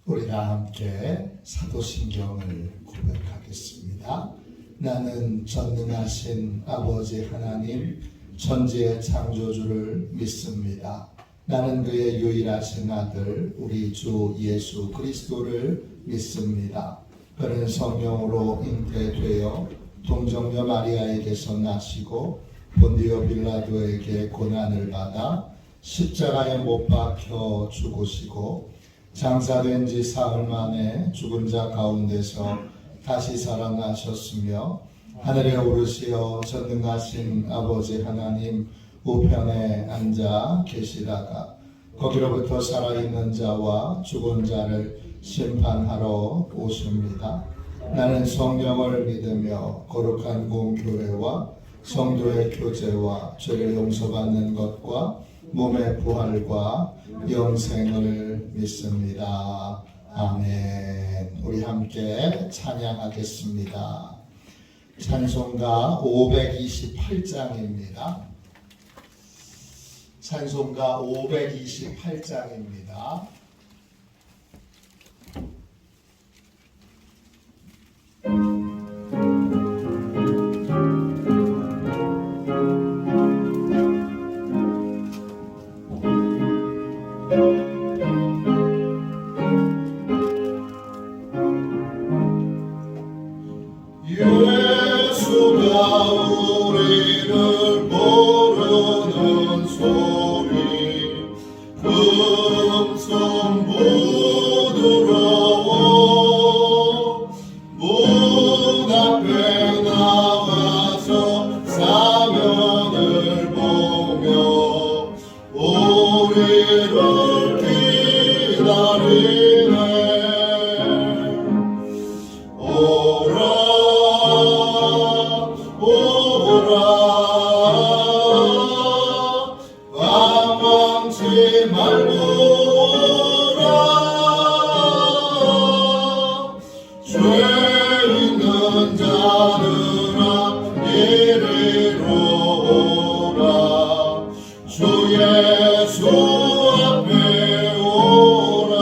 우리가 함께 사도신경을 고백하겠습니다. 나는 전능하신 아버지 하나님 천지의 창조주를 믿습니다. 나는 그의 유일하신 아들 우리 주 예수 그리스도를 믿습니다. 그는 성령으로 잉태되어 동정녀 마리아에게서 나시고 본디오 빌라도에게 고난을 받아 십자가에 못 박혀 죽으시고 장사된 지 사흘 만에 죽은 자 가운데서 다시 살아나셨으며 하늘에 오르시어 전능하신 아버지 하나님 우편에 앉아 계시다가 거기로부터 살아있는 자와 죽은 자를 심판하러 오십니다. 나는 성령을 믿으며 거룩한 공교회와 성도의 교제와 죄를 용서받는 것과 몸의 부활과 영생을 믿습니다. 아멘. 우리 함께 찬양하겠습니다. 찬송가 528장입니다. 찬송가 528장입니다. 예수가 우리를 부르는 소리 금성 부드러워 문 앞에 나와서 사면을 보며 우리를 기다리네. 방황치 말고 오라. 죄 있는 자들아 이리로 오라. 주 예수 앞에 오라.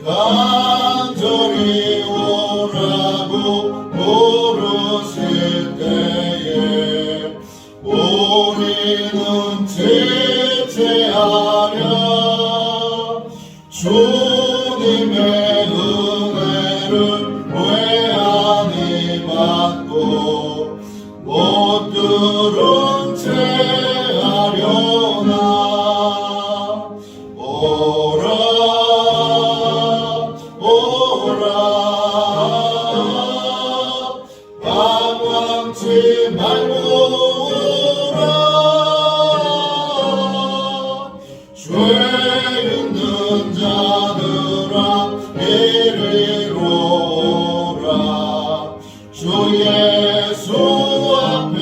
간절히 오라고 부르실 때에 우리는 제체하랴. 주님의 은혜를 왜 아니 받고 못 들은 채 하려나. 오라 오라 방황치 말고 오라. 죄 있는 자들아 이리로 오라. 주 예수 앞에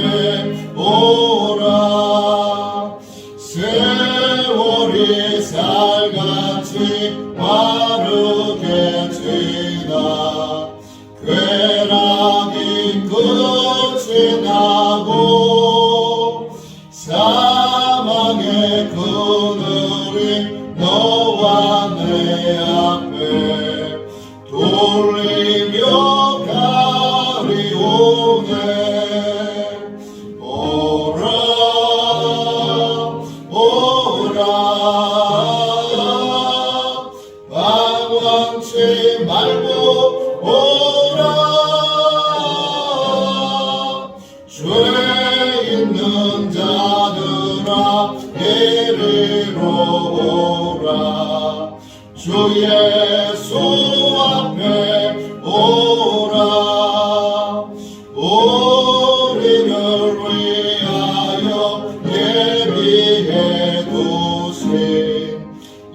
오라. 세월이 살같이 빠르게 지나 쾌락이 끝이 나고 사망의 그늘이 너와 내 앞에 돌리며 가리오네. 오라 오라 방황치 말고 오라. 죄 있는 자들아 이리로 오라. 주 예수 앞에 오라. 우리를 위하여 예비해 두신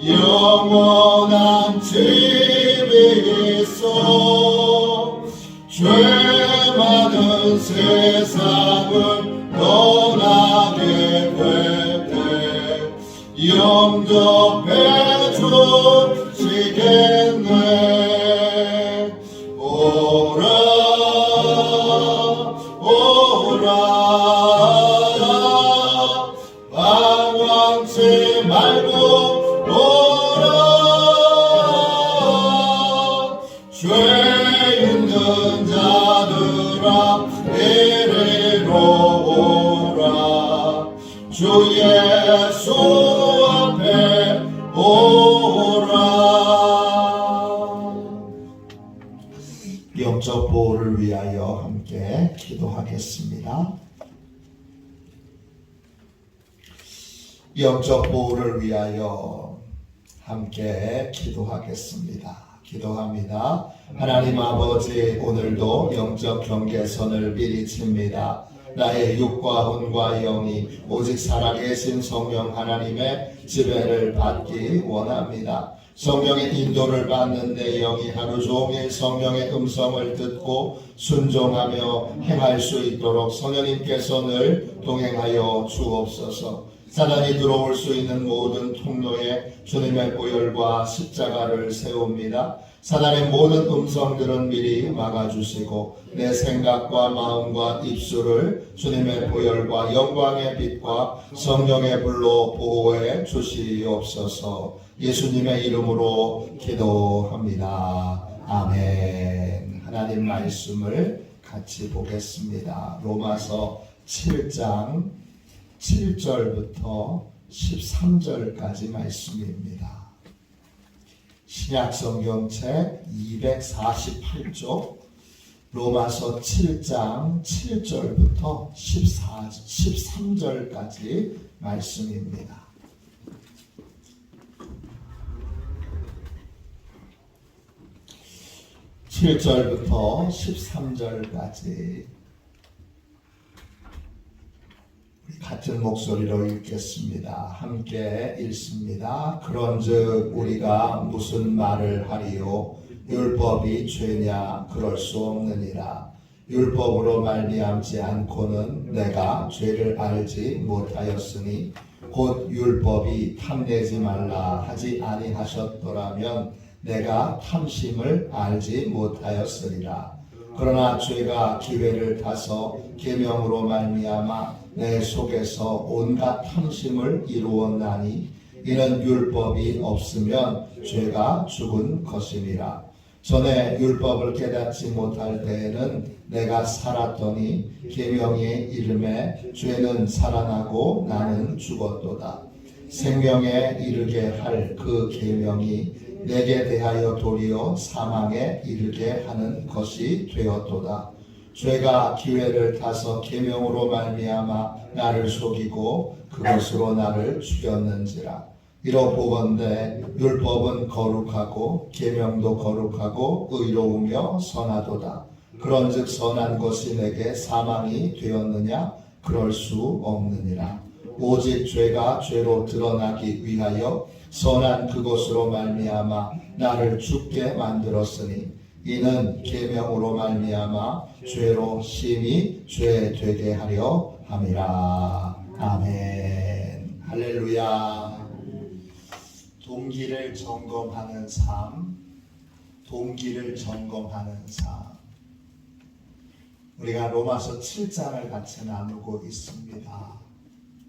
영원한 집이 있어. 죄 많은 세상을 떠나게 될 때 영접해 주시겠네. 오라 오라 방황치 말고 오라. 주 예수 앞에 오라. 영적 보호를 위하여 함께 기도하겠습니다. 영적 보호를 위하여 함께 기도하겠습니다. 기도합니다. 하나님 아버지, 오늘도 영적 경계선을 미리 칩니다. 나의 육과魂과 영이 오직 살아계신 성령 하나님의 지배를 받기 원합니다. 성령의 인도를 받는 내 영이 하루 종일 성령의 음성을 듣고 순종하며 행할 수 있도록 성령님께서 늘 동행하여 주옵소서. 사단이 들어올 수 있는 모든 통로에 주님의 보혈과 십자가를 세웁니다. 사단의 모든 음성들은 미리 막아주시고 내 생각과 마음과 입술을 주님의 보혈과 영광의 빛과 성령의 불로 보호해 주시옵소서. 예수님의 이름으로 기도합니다. 아멘. 하나님 말씀을 같이 보겠습니다. 로마서 7장 7절부터 13절까지 말씀입니다. 신약성경책 248쪽 로마서 7장 7절부터 13절까지 말씀입니다. (7절부터) (13절까지) 같은 목소리로 읽겠습니다. 함께 읽습니다. 그런즉 우리가 무슨 말을 하리요? 율법이 죄냐? 그럴 수 없느니라. 율법으로 말미암지 않고는 내가 죄를 알지 못하였으니 곧 율법이 탐내지 말라 하지 아니하셨더라면 내가 탐심을 알지 못하였으리라. 그러나 죄가 기회를 타서 계명으로 말미암아 내 속에서 온갖 탐심을 이루었나니 이는 율법이 없으면 죄가 죽은 것이니라. 전에 율법을 깨닫지 못할 때에는 내가 살았더니 계명이 이름에 죄는 살아나고 나는 죽었도다. 생명에 이르게 할 그 계명이 내게 대하여 도리어 사망에 이르게 하는 것이 되었도다. 죄가 기회를 타서 계명으로 말미암아 나를 속이고 그것으로 나를 죽였는지라. 이로 보건대 율법은 거룩하고 계명도 거룩하고 의로우며 선하도다. 그런즉 선한 것이 내게 사망이 되었느냐? 그럴 수 없느니라. 오직 죄가 죄로 드러나기 위하여 선한 그것으로 말미암아 나를 죽게 만들었으니 이는 계명으로 말미암아 죄로 심히 죄 되게 하려 함이라. 아멘. 할렐루야. 동기를 점검하는 삶, 동기를 점검하는 삶. 우리가 로마서 7장을 같이 나누고 있습니다.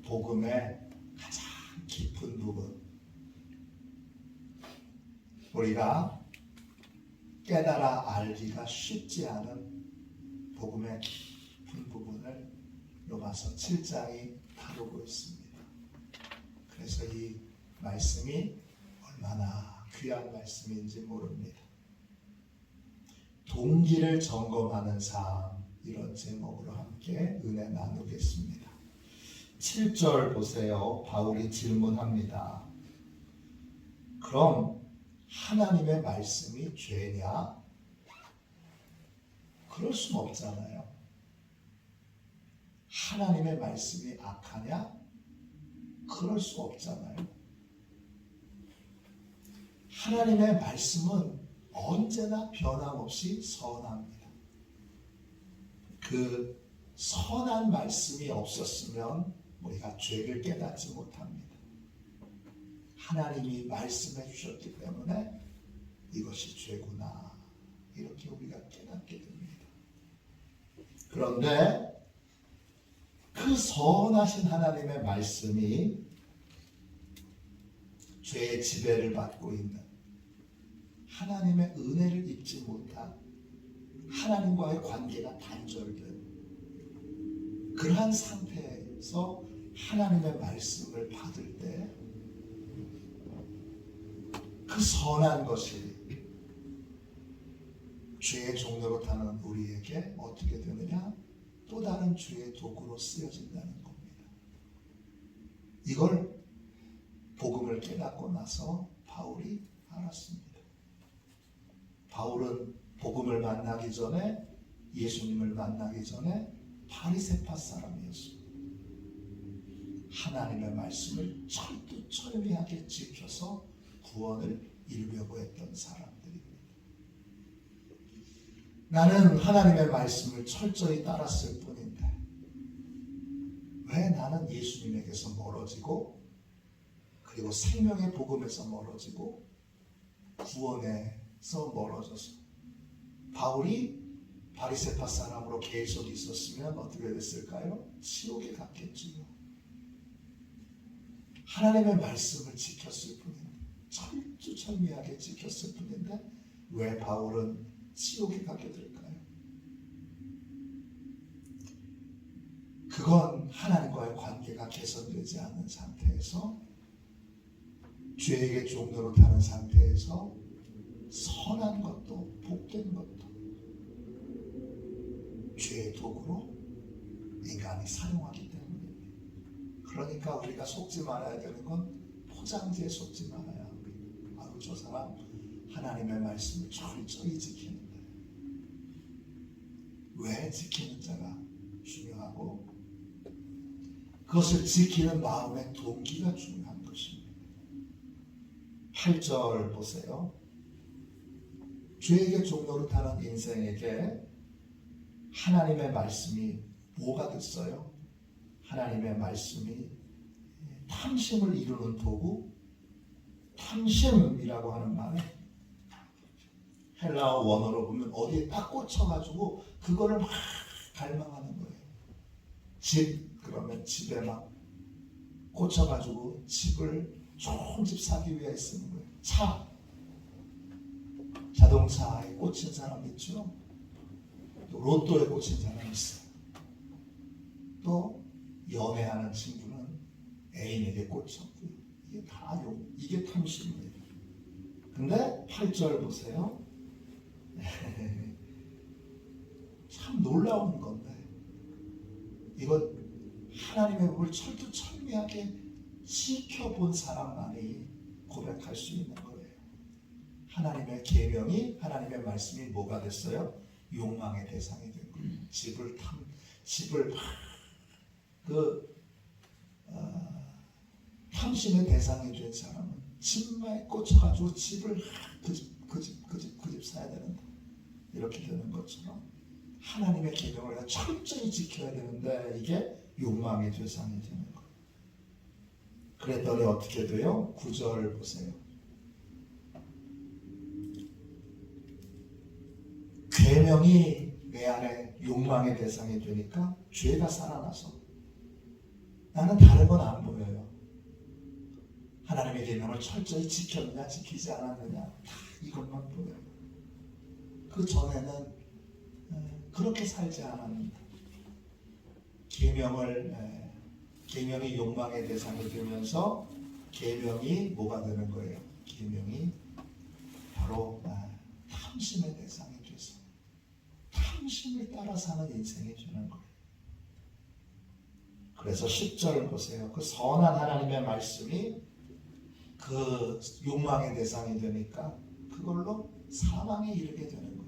복음의 가장 깊은 부분, 우리가 깨달아 알기가 쉽지 않은 복음의 깊은 부분을 로마서 7장이 다루고 있습니다. 그래서 이 말씀이 얼마나 귀한 말씀인지 모릅니다. 동기를 점검하는 삶, 이런 제목으로 함께 은혜 나누겠습니다. 7절 보세요. 바울이 질문합니다. 그럼 하나님의 말씀이 죄냐? 그럴 수는 없잖아요. 하나님의 말씀이 악하냐? 그럴 수 없잖아요. 하나님의 말씀은 언제나 변함없이 선합니다. 그 선한 말씀이 없었으면 우리가 죄를 깨닫지 못합니다. 하나님이 말씀해 주셨기 때문에 이것이 죄구나, 이렇게 우리가 깨닫게 됩니다. 그런데 그 선하신 하나님의 말씀이 죄의 지배를 받고 있는, 하나님의 은혜를 입지 못한, 하나님과의 관계가 단절된 그러한 상태에서 하나님의 말씀을 받을 때 그 선한 것이 죄의 종로로 타는 우리에게 어떻게 되느냐? 또 다른 죄의 도구로 쓰여진다는 겁니다. 이걸 복음을 깨닫고 나서 바울이 알았습니다. 바울은 복음을 만나기 전에, 예수님을 만나기 전에 바리새파 사람이었습니다. 하나님의 말씀을 철두철미하게 지켜서 구원을 이루려고 했던 사람들입니다. 나는 하나님의 말씀을 철저히 따랐을 뿐인데 왜 나는 예수님에게서 멀어지고, 그리고 생명의 복음에서 멀어지고, 구원에서 멀어져서, 바울이 바리새파 사람으로 계속 있었으면 어떻게 됐을까요? 지옥에 갔겠지요. 하나님의 말씀을 지켰을 뿐인데, 철두철미하게 지켰을 뿐인데 왜 바울은 지옥에 가게 될까요? 그건 하나님과의 관계가 개선되지 않는 상태에서, 죄에게 종로로 타는 상태에서 선한 것도 복된 것도 죄의 도구로 인간이 사용하기 때문입니다. 그러니까 우리가 속지 말아야 되는 건 포장지에 속지 말아야 합니다. 바로 저 사람 하나님의 말씀을 철저히 지키는데, 왜 지키는 자가 중요하고 그것을 지키는 마음의 동기가 중요한 것입니다. 8절 보세요. 죄에게 종로로 타는 인생에게 하나님의 말씀이 뭐가 됐어요? 하나님의 말씀이 탐심을 이루는 도구, 탐심이라고 하는 말은 헬라어 원어로 보면 어디에 딱 꽂혀가지고 그거를 막 갈망하는 거예요. 집, 그러면 집에 막 꽂혀가지고 집을 좋은 집 사기 위해 쓰는 거예요. 차, 자동차에 꽂힌 사람 있죠. 또 로또에 꽂힌 사람 있어요. 또 연애하는 친구는 애인에게 꽂혔고요. 이게 다 이게 탐심입니다. 근데 8절 보세요. 참 놀라운 건데, 이건 하나님의 법을 철두철미하게 지켜본 사람만이 고백할 수 있는 거예요. 하나님의 계명이, 하나님의 말씀이 뭐가 됐어요? 욕망의 대상이 된 거예요. 집을 탐심의 대상이 된 사람은 집에 꽂혀가지고 집을 그 집 사야 되는데, 이렇게 되는 것처럼 하나님의 계명을 철저히 지켜야 되는데 이게 욕망의 대상이 되는 거예요. 그랬더니 어떻게 돼요? 9절 보세요. 계명이 내 안에 욕망의 대상이 되니까 죄가 살아나서 나는 다른 건 안 보여요. 하나님의 계명을 철저히 지켰느냐 지키지 않았느냐 다 이것만 보여요. 그 전에는 그렇게 살지 않았는데 계명이 욕망의 대상이 되면서 계명이 뭐가 되는 거예요? 계명이 바로 탐심의 대상이 돼서 탐심을 따라 사는 인생이 되는 거예요. 그래서 10절 보세요. 그 선한 하나님의 말씀이 그 욕망의 대상이 되니까 그걸로 사망에 이르게 되는 거예요.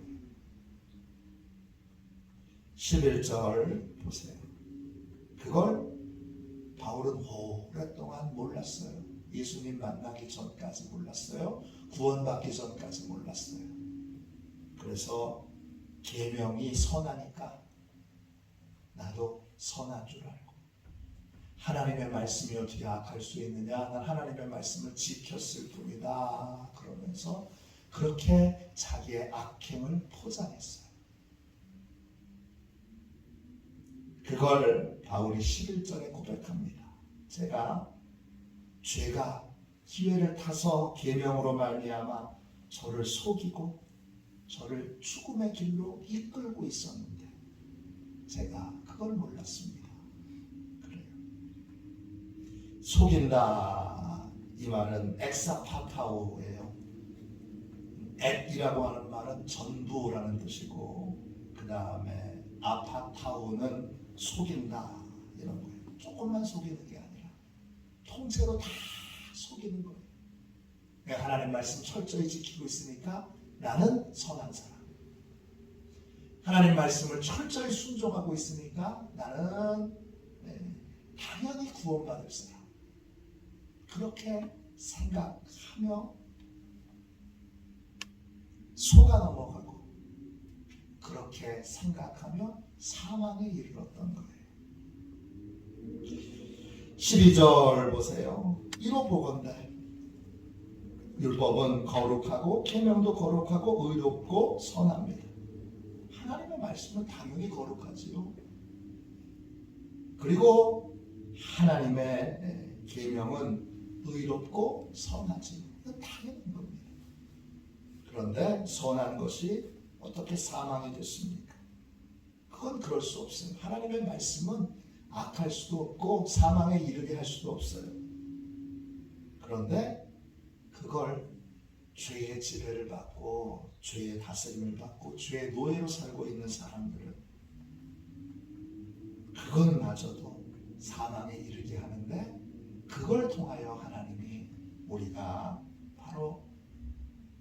11절 보세요. 그걸 바울은 오랫동안 몰랐어요. 예수님 만나기 전까지 몰랐어요. 구원받기 전까지 몰랐어요. 그래서 계명이 선하니까 나도 선한 줄 알고, 하나님의 말씀이 어떻게 악할 수 있느냐, 난 하나님의 말씀을 지켰을 뿐이다 그러면서 그렇게 자기의 악행을 포장했어요. 그걸 바울이 11절에 고백합니다. 죄가 기회를 타서 계명으로 말미암아 저를 속이고 저를 죽음의 길로 이끌고 있었는데 제가 그걸 몰랐습니다. 그래요. 속인다 이 말은 엑사파타오예요. 엑이라고 하는 말은 전부라는 뜻이고 그 다음에 아파타오는 속인다 이런 거예요. 조금만 속이는 게 아니라 통째로 다 속이는 거예요. 내가 하나님 말씀 철저히 지키고 있으니까 나는 선한 사람. 하나님 말씀을 철저히 순종하고 있으니까 나는 당연히 구원받을 사람. 그렇게 생각하며 속아 넘어가고 그렇게 생각하며 사망에 이르렀던 거예요. 12절 보세요. 이로 보건대 율법은 거룩하고 계명도 거룩하고 의롭고 선합니다. 하나님의 말씀은 당연히 거룩하지요. 그리고 하나님의 계명은 의롭고 선하지요. 이건 당연한 겁니다. 그런데 선한 것이 어떻게 사망이 됐습니까? 그건 그럴 수 없어요. 하나님의 말씀은 악할 수도 없고 사망에 이르게 할 수도 없어요. 그런데 그걸 죄의 지배를 받고 죄의 다스림을 받고 죄의 노예로 살고 있는 사람들은 그것마저도 사망에 이르게 하는데 그걸 통하여 하나님이 우리가 바로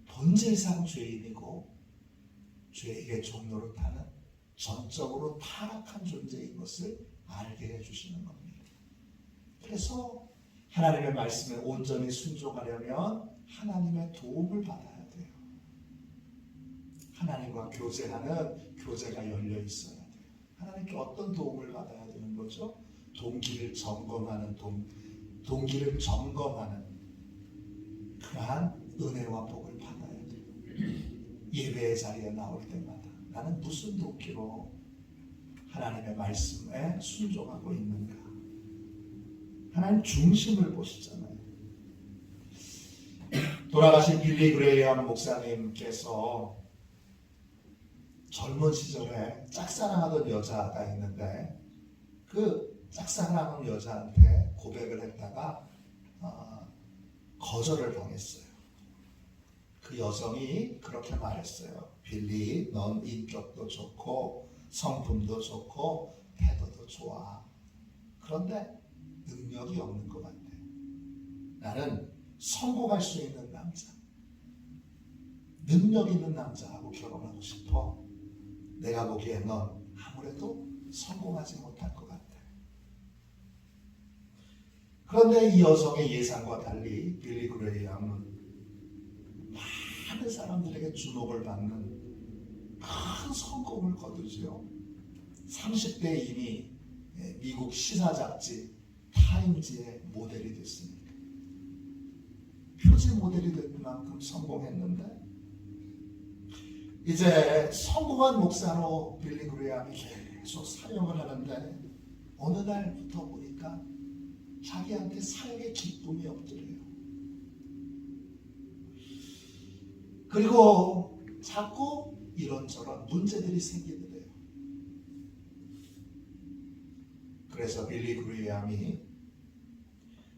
본질상 죄인이고 죄의 종로로 타는 전적으로 타락한 존재인 것을 알게 해주시는 겁니다. 그래서 하나님의 말씀에 온전히 순종하려면 하나님의 도움을 받아야 돼요. 하나님과 교제하는 교제가 열려 있어야 돼요. 하나님께 어떤 도움을 받아야 되는 거죠? 동기를 점검하는 동기를 점검하는 그러한 은혜와 복을 받아야 돼요. 예배의 자리에 나올 때마다 나는 무슨 동기로 하나님의 말씀에 순종하고 있는가? 하나님 중심을 보시잖아요. 돌아가신 빌리 그레이엄 목사님께서 젊은 시절에 짝사랑하던 여자가 있는데 그 짝사랑하는 여자한테 고백을 했다가 거절을 당했어요. 그 여성이 그렇게 말했어요. 빌리, 넌 인격도 좋고 성품도 좋고 태도도 좋아. 그런데 능력이 없는 것 같아. 나는 성공할 수 있는 남자, 능력 있는 남자하고 결혼하고 싶어. 내가 보기에 넌 아무래도 성공하지 못할 것 같아. 그런데 이 여성의 예상과 달리 빌리 그레이엄은 많은 사람들에게 주목을 받는 큰 성공을 거두지요. 30대 이미 미국 시사 잡지 타임지의 모델이 됐습니다. 표지 모델이 될 만큼 성공했는데 이제 성공한 목사로 빌리 그레이엄이 계속 사역을 하는데 어느 날부터 보니까 자기한테 사역의 기쁨이 없더래요. 그리고 자꾸 이런저런 문제들이 생기더래요. 그래서 빌리 그레이엄이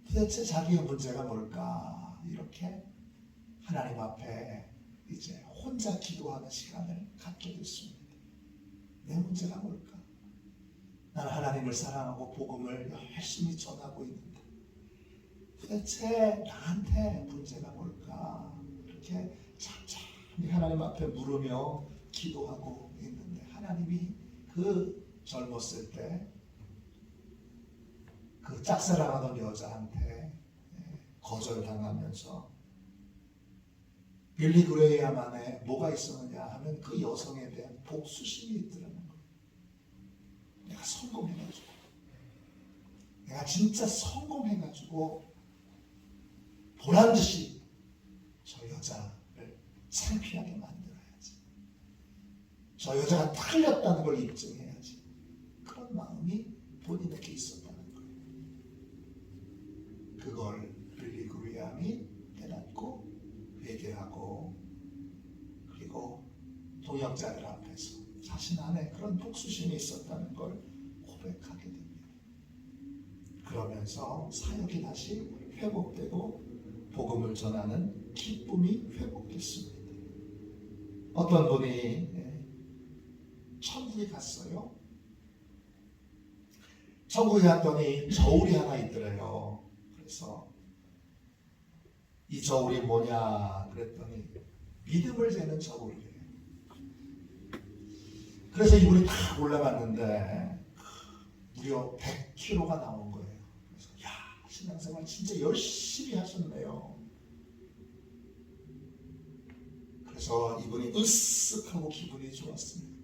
도대체 자기의 문제가 뭘까 이렇게 하나님 앞에 이제 혼자 기도하는 시간을 갖게 됐습니다. 내 문제가 뭘까? 나는 하나님을 사랑하고 복음을 열심히 전하고 있는데 도대체 나한테 문제가 뭘까? 이렇게 천천히 하나님 앞에 물으며 기도하고 있는데 하나님이 그 젊었을 때 그 짝사랑하던 여자한테 거절당하면서 빌리 그레이엄 안에 뭐가 있었느냐 하면 그 여성에 대한 복수심이 있더라는 거예요. 내가 성공해가지고 내가 진짜 성공해가지고 보란듯이 저 여자를 창피하게 만들어야지. 저 여자가 틀렸다는 걸 입증해야지. 그런 마음이 본인에게 있었다는 거예요. 그걸 빌리 그레이엄이 깨닫고 회개하고 그리고 동역자들 앞에서 자신 안에 그런 복수심이 있었다는 걸 고백하게 됩니다. 그러면서 사역이 다시 회복되고 복음을 전하는 기쁨이 회복됐습니다. 어떤 분이 천국에 갔어요. 천국에 갔더니 저울이 하나 있더래요. 그래서 이 저울이 뭐냐 그랬더니 믿음을 재는 저울이에요. 그래서 이분이 딱 올라갔는데 무려 100kg가 나온 거예요. 그래서 야, 신앙생활 진짜 열심히 하셨네요. 그래서 이분이 으쓱하고 기분이 좋았습니다.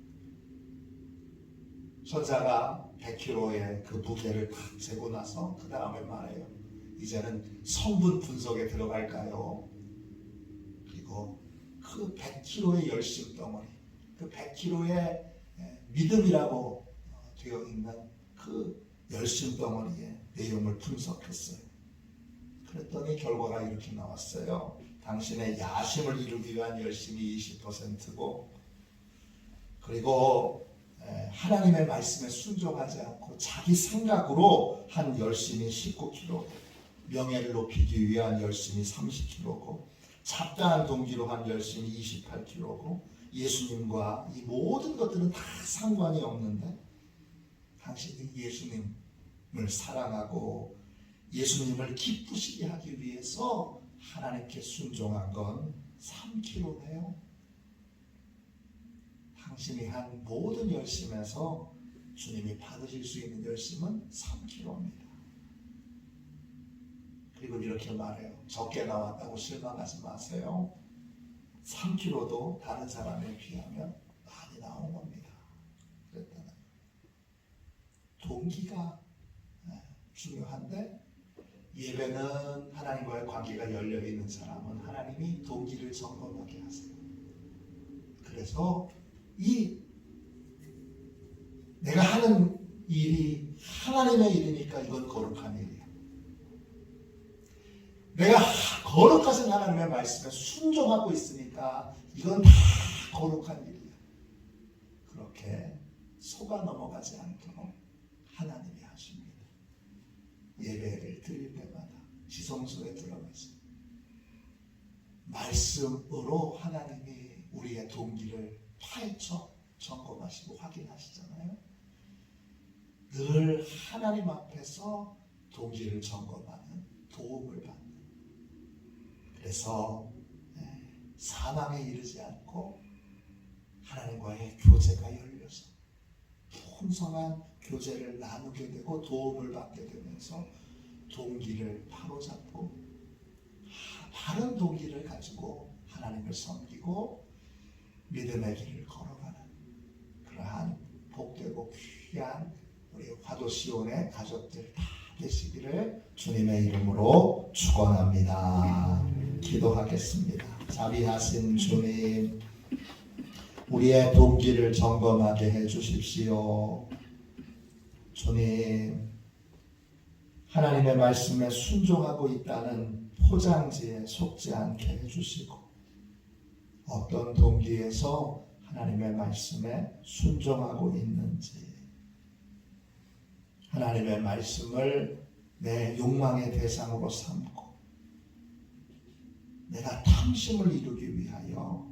선사가 100kg의 그 무게를 딱 재고 나서 그 다음에 말해요. 이제는 성분 분석에 들어갈까요? 그리고 그 100kg의 열심 덩어리, 그 100kg의 믿음이라고 되어 있는 그 열심 덩어리의 내용을 분석했어요. 그랬더니 결과가 이렇게 나왔어요. 당신의 야심을 이루기 위한 열심이 20%고, 그리고 하나님의 말씀에 순종하지 않고 자기 생각으로 한 열심이 19kg, 명예를 높이기 위한 열심이 30kg고, 잡다한 동기로 한 열심이 28kg고, 예수님과 이 모든 것들은 다 상관이 없는데 당신이 예수님을 사랑하고 예수님을 기쁘시게 하기 위해서 하나님께 순종한 건 3kg네요. 당신이 한 모든 열심에서 주님이 받으실 수 있는 열심은 3kg입니다. 그리고 이렇게 말해요. 적게 나왔다고 실망하지 마세요. 3kg도 다른 사람에 비하면 많이 나온 겁니다. 그랬다는 동기가 중요한데, 예배는 하나님과의 관계가 열려있는 사람은 하나님이 동기를 점검하게 하세요. 그래서 내가 하는 일이 하나님의 일이니까 이건 거룩한 일이야. 내가 거룩하신 하나님의 말씀에 순종하고 있으니까 이건 다 거룩한 일이야. 그렇게 속아 넘어가지 않도록 하나님이 하십니다. 예배를 드릴 때마다 지성소에 들어가서 말씀으로 하나님이 우리의 동기를 파헤쳐 점검하시고 확인하시잖아요. 늘 하나님 앞에서 동기를 점검하는 도움을 받는, 그래서 사망에 이르지 않고 하나님과의 교제가 열려서 풍성한 교제를 나누게 되고 도움을 받게 되면서 동기를 바로잡고 바른 동기를 가지고 하나님을 섬기고 믿음의 길을 걸어가는 그러한 복되고 귀한 우리 화도시온의 가족들 다 되시기를 주님의 이름으로 축원합니다. 기도하겠습니다. 자비하신 주님, 우리의 동기를 점검하게 해주십시오. 주님, 하나님의 말씀에 순종하고 있다는 포장지에 속지 않게 해주시고, 어떤 동기에서 하나님의 말씀에 순종하고 있는지, 하나님의 말씀을 내 욕망의 대상으로 삼고 내가 탐심을 이루기 위하여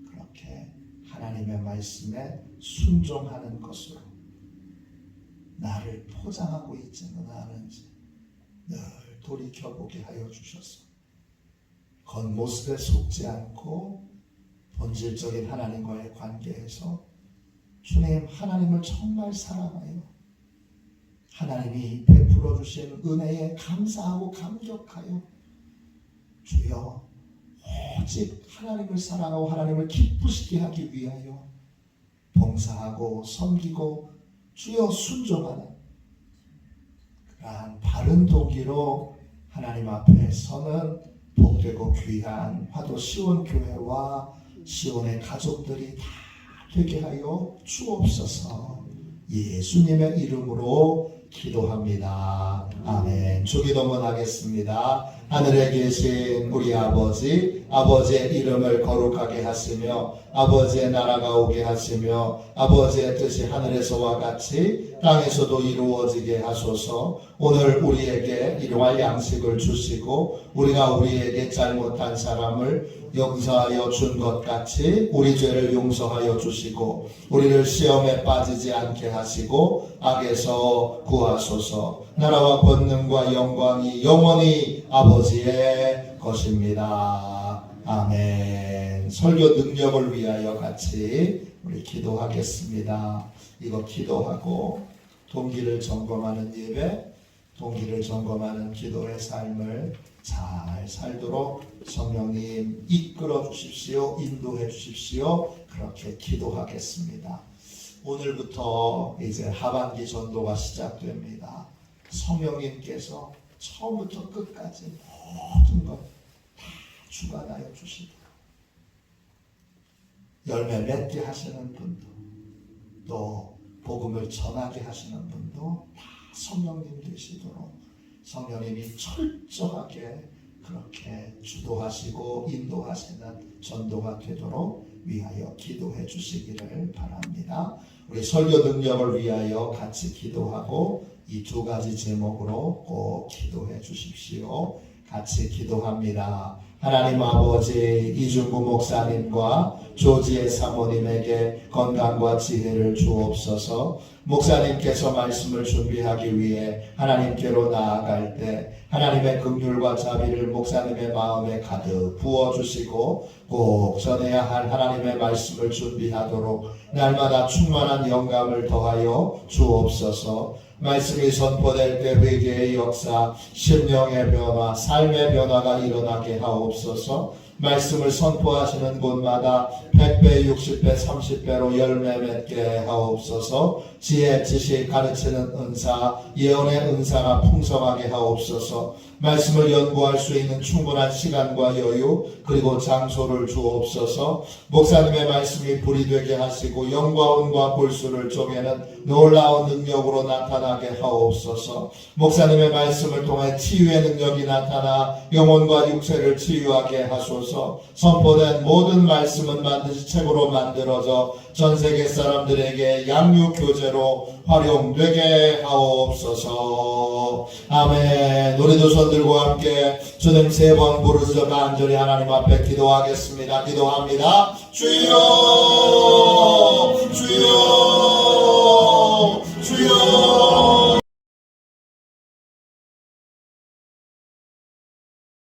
그렇게 하나님의 말씀에 순종하는 것으로 나를 포장하고 있지는 않은지 늘 돌이켜보게 하여 주셔서 겉모습에 속지 않고 본질적인 하나님과의 관계에서 주님, 하나님을 정말 사랑하여 하나님이 베풀어 주신 은혜에 감사하고 감격하여 주여 오직 하나님을 사랑하고 하나님을 기쁘시게 하기 위하여 봉사하고 섬기고 주여 순종하는 그러한 바른 동기로 하나님 앞에 서는 복되고 귀한 화도 시온 교회와 시온의 가족들이 다 되게 하여 주옵소서. 예수님의 이름으로 기도합니다. 아멘. 주기도문 하겠습니다. 하늘에 계신 우리 아버지, 아버지의 이름을 거룩하게 하시며 아버지의 나라가 오게 하시며 아버지의 뜻이 하늘에서와 같이 땅에서도 이루어지게 하소서. 오늘 우리에게 일용할 양식을 주시고 우리가 우리에게 잘못한 사람을 용서하여 준 것 같이 우리 죄를 용서하여 주시고 우리를 시험에 빠지지 않게 하시고 악에서 구하소서. 나라와 권능과 영광이 영원히 아버지의 것입니다. 아멘. 설교 능력을 위하여 같이 우리 기도하겠습니다. 이거 기도하고 동기를 점검하는 예배, 동기를 점검하는 기도의 삶을 잘 살도록 성령님 이끌어 주십시오. 인도해 주십시오. 그렇게 기도하겠습니다. 오늘부터 이제 하반기 전도가 시작됩니다. 성령님께서 처음부터 끝까지 모든 것 다 주관하여 주시도록 열매 맺게 하시는 분도 또 복음을 전하게 하시는 분도 다 성령님 되시도록 성령님이 철저하게 그렇게 주도하시고 인도하시는 전도가 되도록 위하여 기도해 주시기를 바랍니다. 우리 설교 능력을 위하여 같이 기도하고 이 두 가지 제목으로 꼭 기도해 주십시오. 같이 기도합니다. 하나님 아버지, 이중구 목사님과 조지의 사모님에게 건강과 지혜를 주옵소서. 목사님께서 말씀을 준비하기 위해 하나님께로 나아갈 때 하나님의 긍휼과 자비를 목사님의 마음에 가득 부어주시고 꼭 전해야 할 하나님의 말씀을 준비하도록 날마다 충만한 영감을 더하여 주옵소서. 말씀이 선포될 때 회개의 역사, 심령의 변화, 삶의 변화가 일어나게 하옵소서. 말씀을 선포하시는 곳마다 100배, 60배, 30배로 열매 맺게 하옵소서. 지혜, 지식, 가르치는 은사, 예언의 은사가 풍성하게 하옵소서. 말씀을 연구할 수 있는 충분한 시간과 여유 그리고 장소를 주옵소서. 목사님의 말씀이 불이 되게 하시고 영과 은과 골수를 쪼개는 놀라운 능력으로 나타나게 하옵소서. 목사님의 말씀을 통해 치유의 능력이 나타나 영혼과 육체를 치유하게 하소서. 선포된 모든 말씀은 반드시 책으로 만들어져 전 세계 사람들에게 양육 교재로 활용되게 하옵소서. 아멘. 우리도 손 들고 함께 주님 3번 부르짖어 간절히 하나님 앞에 기도하겠습니다. 기도합니다. 주여, 주여, 주여.